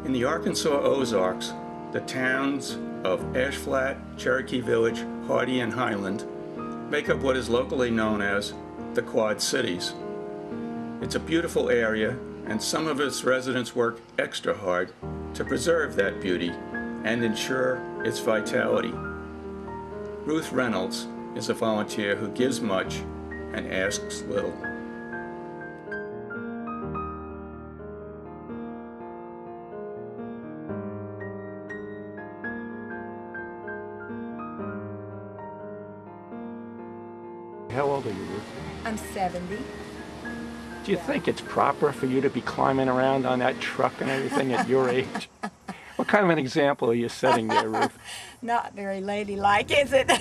In the Arkansas Ozarks, the towns of Ash Flat, Cherokee Village, Hardy, and Highland make up what is locally known as the Quad Cities. It's a beautiful area, and some of its residents work extra hard to preserve that beauty and ensure its vitality. Ruth Reynolds is a volunteer who gives much and asks little. How old are you, Ruth? I'm 70. Do you think it's proper for you to be climbing around on that truck and everything at your age? What kind of an example are you setting there, Ruth? Not very ladylike, is it?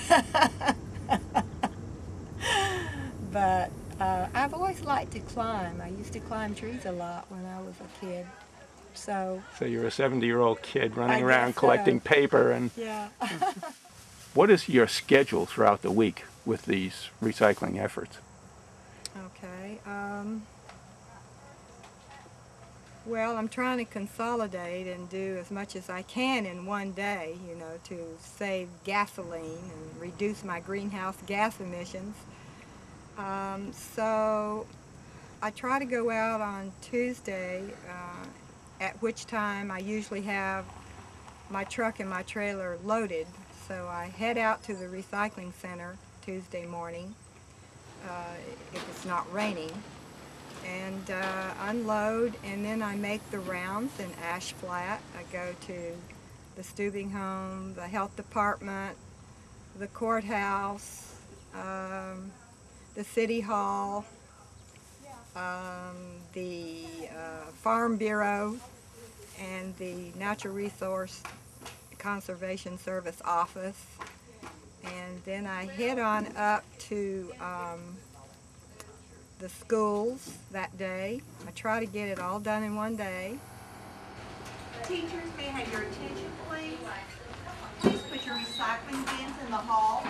But I've always liked to climb. I used to climb trees a lot when I was a kid. So you're a 70-year-old kid running I around guess collecting so. paper and... Yeah. What is your schedule throughout the week with these recycling efforts? Okay. Well, I'm trying to consolidate and do as much as I can in one day, you know, to save gasoline and reduce my greenhouse gas emissions. So I try to go out on Tuesday, at which time I usually have my truck and my trailer loaded. So I head out to the recycling center Tuesday morning, if it's not raining, and unload, and then I make the rounds in Ash Flat. I go to the Stubing Home, the health department, the courthouse, the city hall, the farm bureau, and the Natural Resource Conservation Service office. And then I head on up to the schools that day. I try to get it all done in one day. Teachers, may I have your attention, please? Please put your recycling bins in the hall.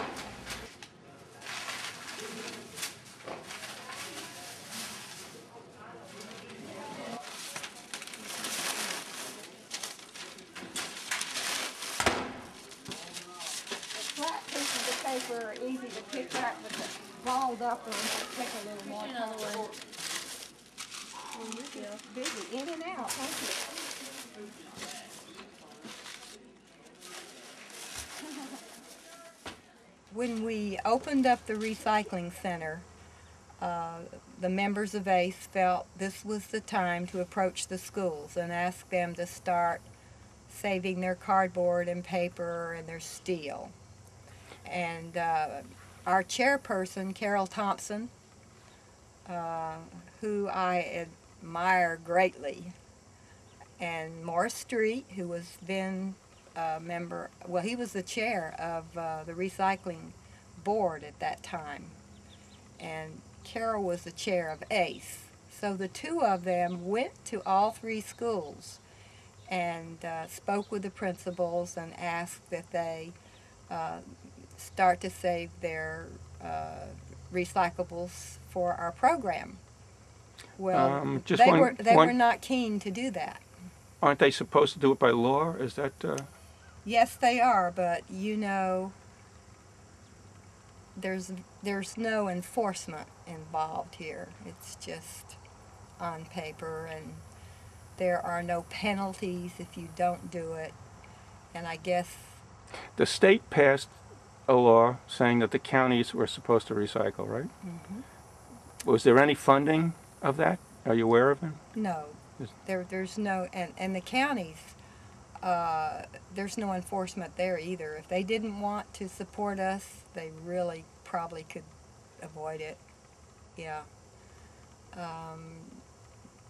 Flat pieces of paper are easy to pick up, but the balled up ones take a little more time. Well, you're just busy in and out, thank you. When we opened up the recycling center, the members of ACE felt this was the time to approach the schools and ask them to start saving their cardboard and paper and their steel. And our chairperson, Carol Thompson, who I admire greatly, and Morris Street, who was then a member, well, he was the chair of the recycling board at that time, and Carol was the chair of ACE. So the two of them went to all three schools and spoke with the principals and asked that they start to save their recyclables for our program. Well, they were not keen to do that. Aren't they supposed to do it by law? Is that... Yes, they are, but you know, there's no enforcement involved here. It's just on paper, and there are no penalties if you don't do it. And I guess The state passed a law saying that the counties were supposed to recycle, right? Mm-hmm. Was there any funding of that? Are you aware of it? No, there's no, and the counties, there's no enforcement there either. If they didn't want to support us, they really probably could avoid it. Yeah.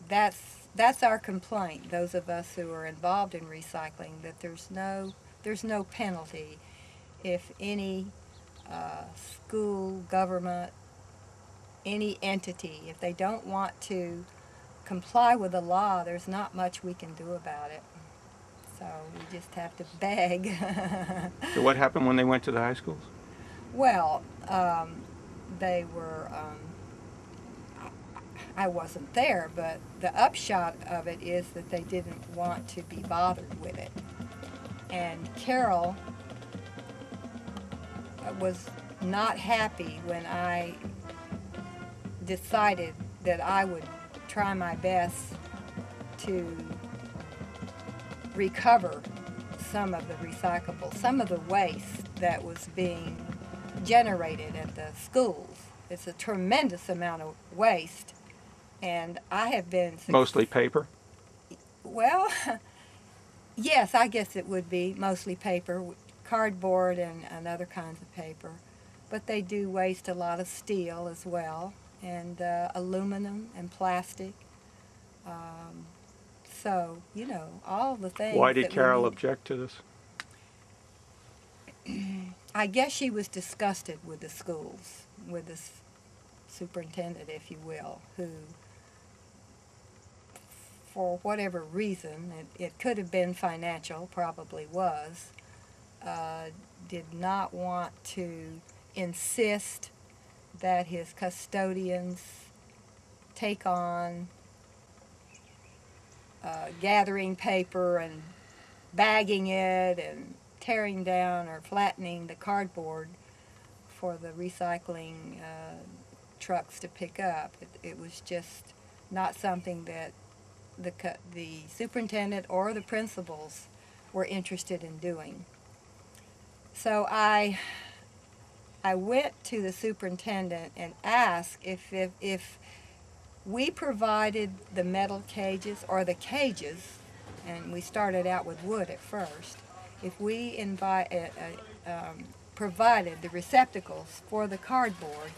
That's our complaint, those of us who are involved in recycling, that there's no penalty if any school, government, any entity, if they don't want to comply with the law, there's not much we can do about it. So we just have to beg. So what happened when they went to the high schools? Well, they were, I wasn't there, but the upshot of it is that they didn't want to be bothered with it. And Carol was not happy when I decided that I would try my best to recover some of the recyclables, some of the waste that was being generated at the schools. It's a tremendous amount of waste, and I have been... Mostly paper? Well, yes, I guess it would be mostly paper, cardboard and other kinds of paper. But they do waste a lot of steel as well, and aluminum and plastic. So, you know, all the things... Why did Carol object to this? I guess she was disgusted with the schools, with the superintendent, if you will, who, for whatever reason, it could have been financial, probably was, did not want to insist that his custodians take on gathering paper and bagging it and tearing down or flattening the cardboard for the recycling trucks to pick up. It was just not something that the superintendent or the principals were interested in doing. So I went to the superintendent and asked if we provided the metal cages or the cages, and we started out with wood at first, if we provided the receptacles for the cardboard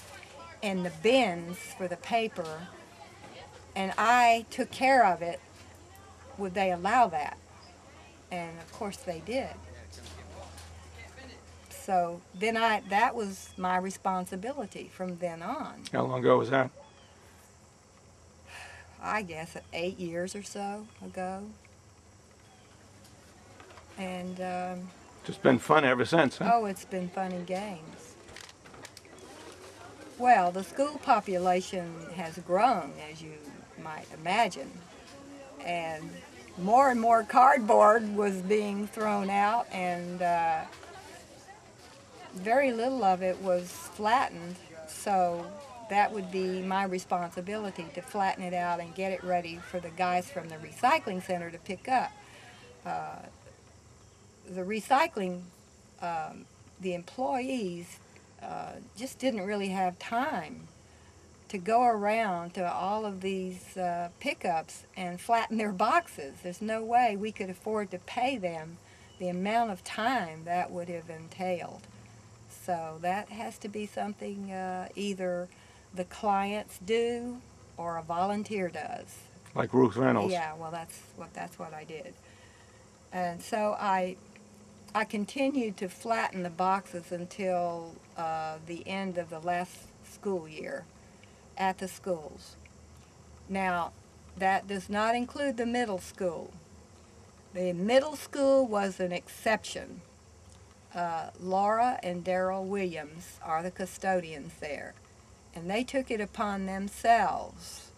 and the bins for the paper, and I took care of it, would they allow that? And of course they did. So then that was my responsibility from then on. How long ago was that? I guess 8 years or so ago. And Just been fun ever since, huh? oh, it's been fun and games. Well, the school population has grown, as you might imagine, and more cardboard was being thrown out, and very little of it was flattened, so that would be my responsibility to flatten it out and get it ready for the guys from the recycling center to pick up. The recycling, the employees just didn't really have time to go around to all of these pickups and flatten their boxes. There's no way we could afford to pay them the amount of time that would have entailed. So that has to be something either the clients do or a volunteer does. Like Ruth Reynolds. Yeah, well, that's what I did. And so I continued to flatten the boxes until the end of the last school year at the schools. Now, that does not include the middle school. The middle school was an exception. Laura and Darrell Williams are the custodians there, and they took it upon themselves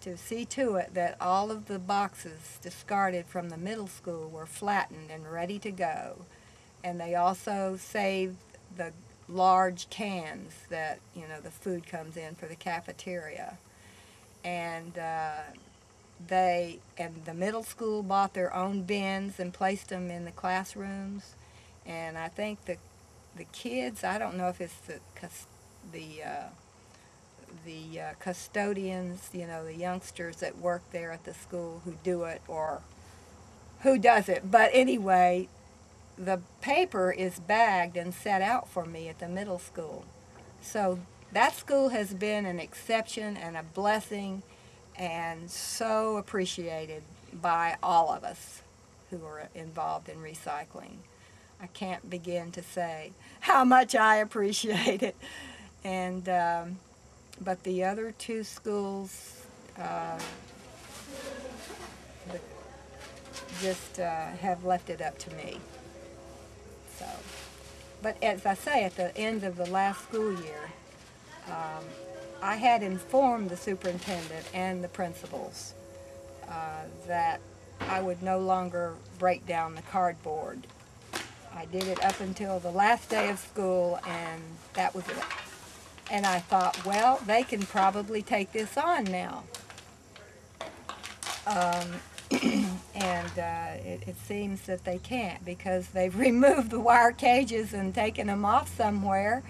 to see to it that all of the boxes discarded from the middle school were flattened and ready to go. And they also saved the large cans that, you know, the food comes in for the cafeteria. And the middle school bought their own bins and placed them in the classrooms. And I think the kids, I don't know if it's the custodians, you know, the youngsters that work there at the school who do it or who does it. But anyway, the paper is bagged and set out for me at the middle school. So that school has been an exception and a blessing and so appreciated by all of us who are involved in recycling. I can't begin to say how much I appreciate it. And but the other two schools just have left it up to me. So, but as I say, at the end of the last school year, I had informed the superintendent and the principals that I would no longer break down the cardboard. I did it up until the last day of school, and that was it. And I thought, well, they can probably take this on now. It seems that they can't, because they've removed the wire cages and taken them off somewhere,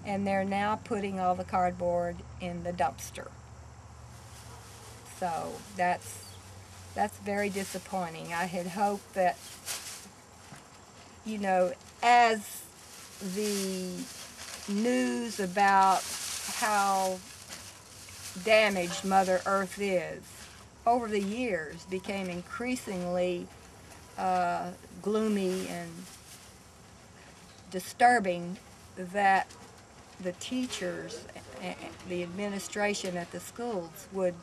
and they're now putting all the cardboard in the dumpster. So that's very disappointing. I had hoped that, you know, as the news about how damaged Mother Earth is over the years became increasingly gloomy and disturbing, that the teachers, the administration at the schools would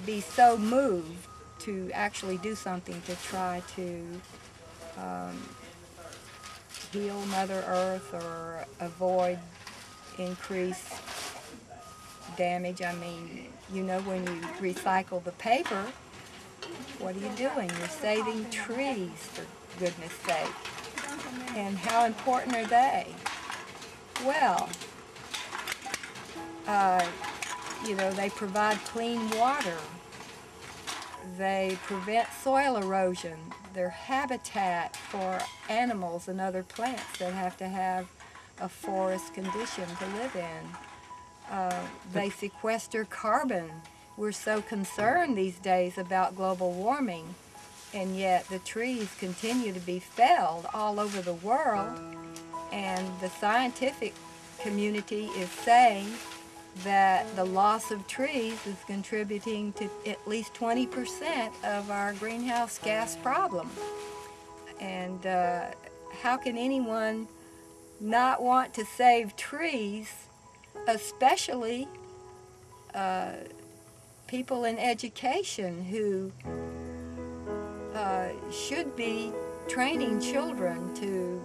be so moved to actually do something to try to heal Mother Earth or avoid increased damage. I mean, you know, when you recycle the paper, what are you doing? You're saving trees, for goodness sake. And how important are they? Well, you know, they provide clean water. They prevent soil erosion. They're habitat for animals and other plants that have to have a forest condition to live in. They sequester carbon. We're so concerned these days about global warming, and yet the trees continue to be felled all over the world, and the scientific community is saying that the loss of trees is contributing to at least 20% of our greenhouse gas problem. And how can anyone not want to save trees, especially people in education who should be training children to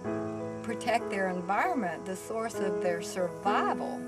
protect their environment, the source of their survival?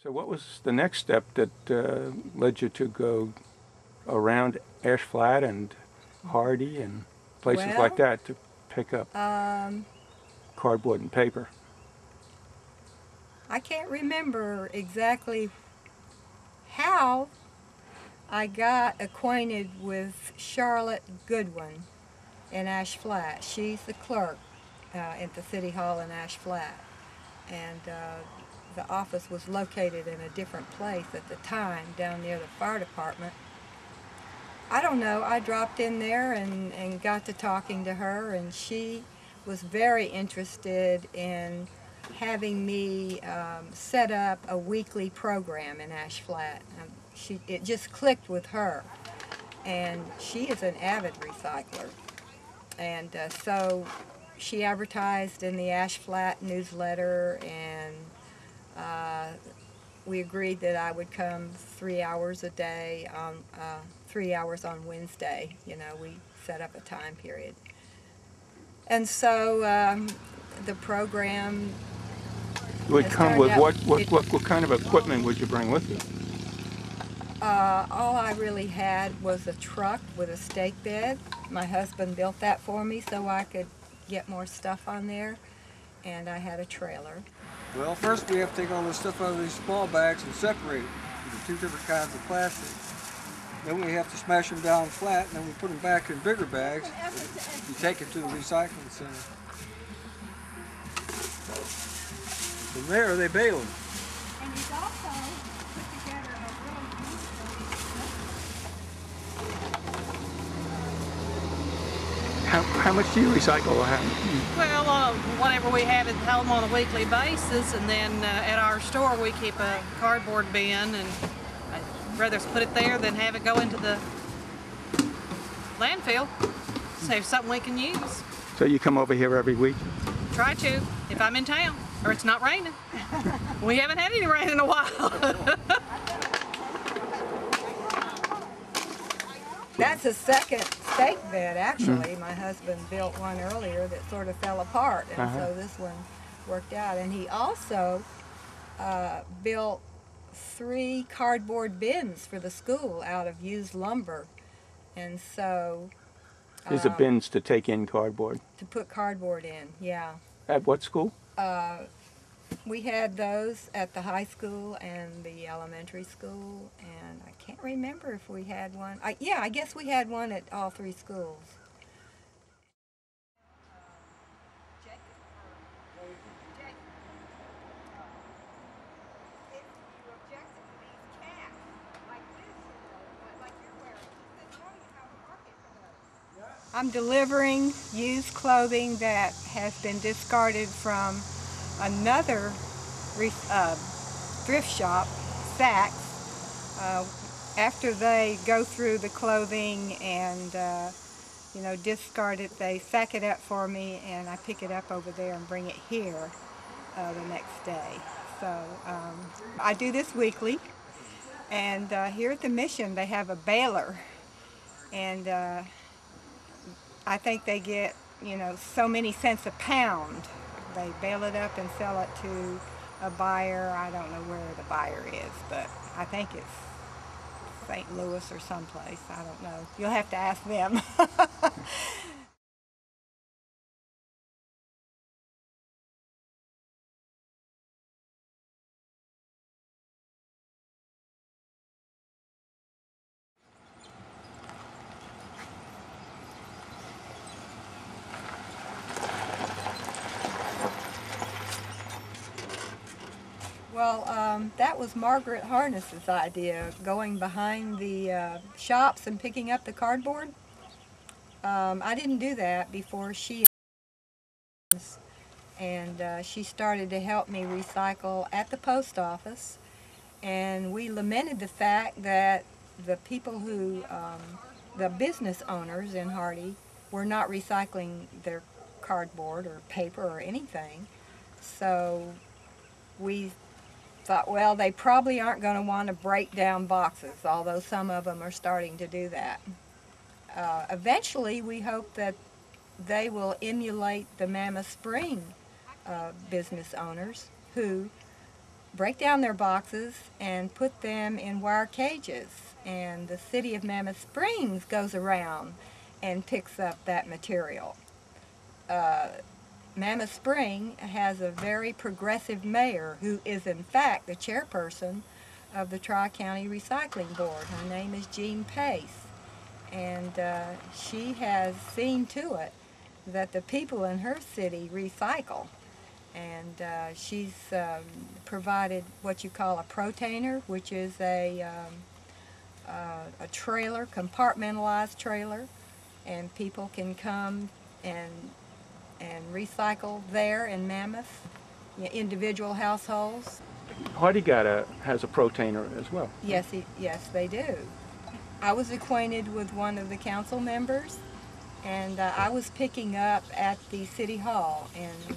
So what was the next step that led you to go around Ash Flat and Hardy and places like that to pick up cardboard and paper? I can't remember exactly how I got acquainted with Charlotte Goodwin in Ash Flat. She's the clerk at the City Hall in Ash Flat, and the office was located in a different place at the time, down near the fire department. I don't know, I dropped in there and got to talking to her, and she was very interested in having me set up a weekly program in Ash Flat. It just clicked with her, and she is an avid recycler. And so she advertised in the Ash Flat newsletter, and we agreed that I would come 3 hours a day, 3 hours on Wednesday. You know, we set up a time period. And so the program would come with what kind of equipment would you bring with you? All I really had was a truck with a stake bed. My husband built that for me so I could get more stuff on there, and I had a trailer. Well, first we have to take all this stuff out of these small bags and separate it into 2 different kinds of plastic. Then we have to smash them down flat, and then we put them back in bigger bags. You take it to the recycling center. From there, they bale them. And he's also put together a really How much do you recycle? Well, whatever we have at home on a weekly basis, and then at our store we keep a cardboard bin, and I'd rather put it there than have it go into the landfill. Save something we can use. So you come over here every week? Try to, if I'm in town, or it's not raining. We haven't had any rain in a while. That's a second stake bed, actually. My husband built one earlier that sort of fell apart, and so this one worked out. And he also built 3 cardboard bins for the school out of used lumber. And so... These are bins to take in cardboard? To put cardboard in, yeah. At what school? We had those at the high school and the elementary school, and I can't remember if we had one. Yeah, I guess we had one at all 3 schools. I'm delivering used clothing that has been discarded from another thrift shop, Saks. After they go through the clothing and you know, discard it, they sack it up for me, and I pick it up over there and bring it here the next day. So I do this weekly, and here at the mission they have a baler, and I think they get, you know, so many cents a pound. They bale it up and sell it to a buyer. I don't know where the buyer is, but I think it's St. Louis or someplace. I don't know. You'll have to ask them. Well, that was Margaret Harness's idea, going behind the shops and picking up the cardboard. I didn't do that before she, and she started to help me recycle at the post office, and we lamented the fact that the people who, the business owners in Hardy, were not recycling their cardboard or paper or anything. So we thought, well, they probably aren't going to want to break down boxes, although some of them are starting to do that. Eventually, we hope that they will emulate the Mammoth Spring business owners who break down their boxes and put them in wire cages. And the city of Mammoth Springs goes around and picks up that material. Mammoth Spring has a very progressive mayor who is in fact the chairperson of the Tri-County Recycling Board. Her name is Jean Pace, and she has seen to it that the people in her city recycle, and she's provided what you call a protainer, which is a trailer, compartmentalized trailer, and people can come and recycle there in Mammoth, individual households. Hardy has a protainer as well. Yes, yes, they do. I was acquainted with one of the council members, and I was picking up at the City Hall in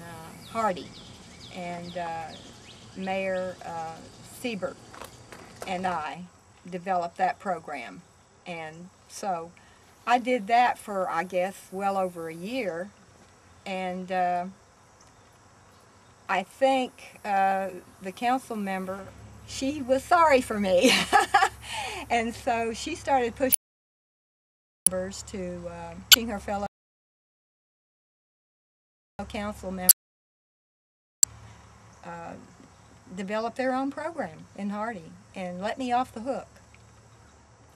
Hardy, and Mayor Siebert and I developed that program. And so I did that for, I guess, well over a year. And I think the council member, she was sorry for me. And so she started pushing members to her fellow council members develop their own program in Hardy and let me off the hook.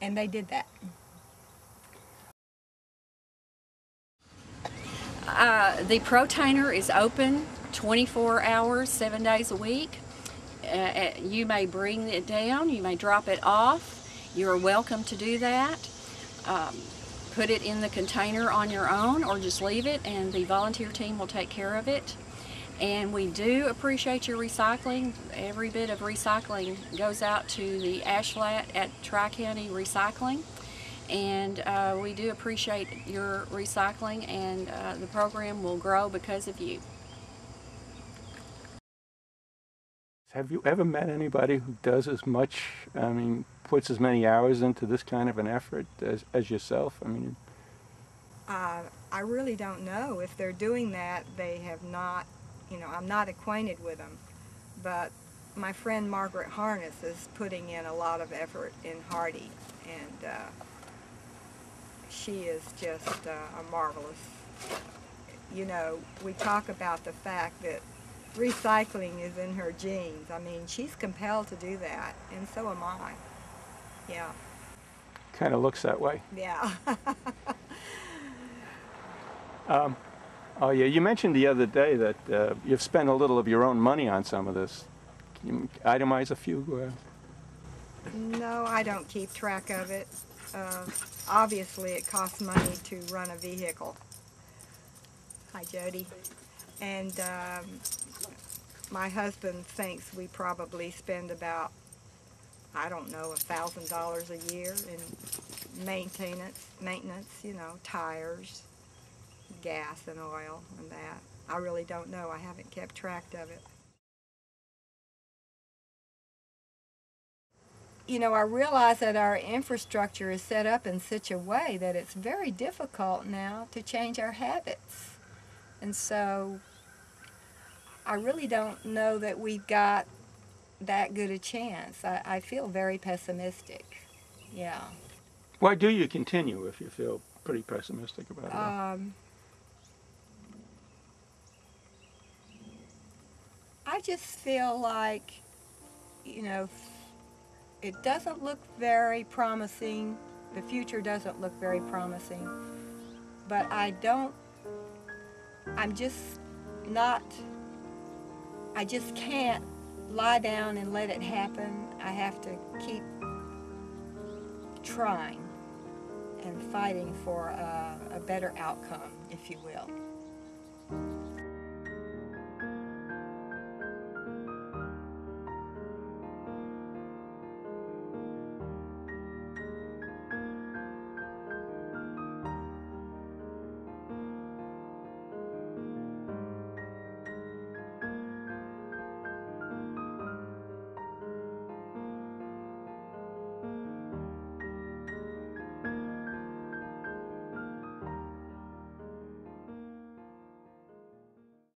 And they did that. The protainer is open 24 hours, 7 days a week. You may bring it down, you may drop it off. You're welcome to do that. Put it in the container on your own or just leave it and the volunteer team will take care of it. And we do appreciate your recycling. Every bit of recycling goes out to the ash flat at Tri-County Recycling. And we do appreciate your recycling, and the program will grow because of you. Have you ever met anybody who does as much, I mean, puts as many hours into this kind of an effort as yourself? I mean, I really don't know. If they're doing that, they have not, you know, I'm not acquainted with them. But my friend Margaret Harness is putting in a lot of effort in Hardy, and she is just a marvelous, you know, we talk about the fact that recycling is in her genes. I mean, she's compelled to do that, and so am I. Yeah. kind of looks that way. Yeah. Oh yeah, you mentioned the other day that you've spent a little of your own money on some of this. Can you itemize a few? No, I don't keep track of it. Obviously, it costs money to run a vehicle. Hi, Jody. And my husband thinks we probably spend about, I don't know, $1,000 a year in maintenance, you know, tires, gas and oil and that. I really don't know. I haven't kept track of it. You know, I realize that our infrastructure is set up in such a way that it's very difficult now to change our habits. And so I really don't know that we've got that good a chance. I feel very pessimistic. Yeah. Why do you continue if you feel pretty pessimistic about it? I just feel like, you know, it doesn't look very promising. The future doesn't look very promising. But I'm just not, I just can't lie down and let it happen. I have to keep trying and fighting for a better outcome, if you will.